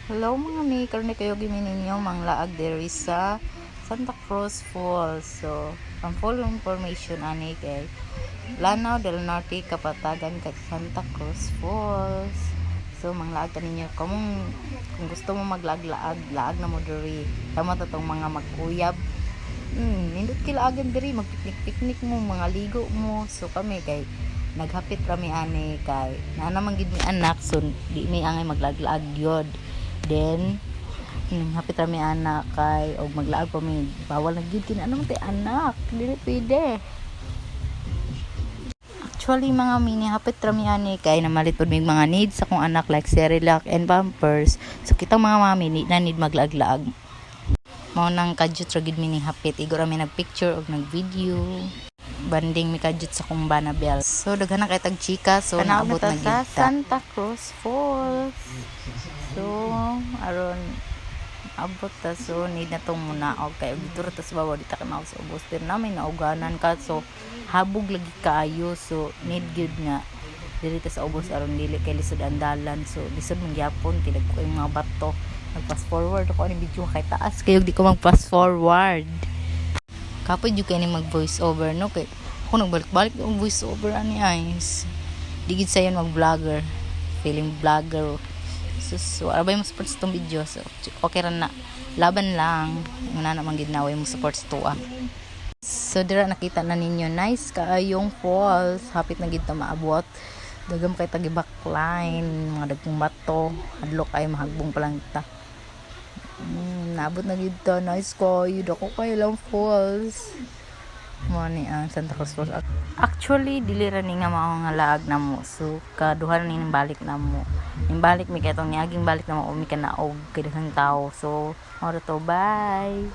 Hello mga mi, karon kayo gimi ninyo manglaag diri sa Santa Cruz Falls. So, ang full information ani kay Lanao del Norte, Kapatagan kay Santa Cruz Falls. So, manglaag ka ninyo kung gusto mo maglaag-laag, laag na mo diri. Tama ta tong mga mag-uyab. Nindot kilaagan diri, magpiknik-piknik mo, mga ligo mo. So, kami kay naghapit rami ani kay na naman gid mi anak, so di mi angay maglaag-laag yod. Then hapit rami anak kay og maglaag pa mi, bawal na gyud kin ano man tay anak, dili pwede. Actually mga mini hapit rami ani kay namalit pud mi mga needs sa akong anak like Cerelac and Pampers. So kitang mga mami na need maglaag-laag. Mao nang kadyot ra gid mi ning hapit, igo ra mi nagpicture og nagvideo. Banding mi kadyot sa kumbana bell. So daghan na kay tag chika, so naabot na gid ta Santa Cruz Falls. So aron abot ta, so need na tong munaog kay dito ra ta sa babaw, di ta kanaog sa ubos, pero namin nauganan ka, so habog lagi kaayo, so need gyud nga diri ta sa ubos aron dili kay lisod ang dalan. So lisod man gyapon kay dagko yung mga bato. Mag-fast forward ako ani video kay taas kayo, di ko mag-fast forward. Kapoy jud kay ni mag voice over no, kay ako nagbalik-balik ang voice over ani eyes. Digid sayon mag vlogger, feeling vlogger. So arbay mo support sa tong video, so okay ra na, laban lang una na man gid naway mo support sa tuwa. So dira nakita na ninyo, nice kaayong falls, hapit na gid ta maabot. Dagam kay tagi backline, mga dagkong bato, hadlok ay mahagbong pa lang ta. Naabot na gid ta, nice kayo, dako kayo lang falls. Mo ni ang Santa Cruz Falls. Actually dili ra ni nga mao nga laag na mo, so kaduha ni balik na mo. Ning balik mi kay tong niaging balik na mo, mi ka naog kay daghang tawo. So mao to, bye.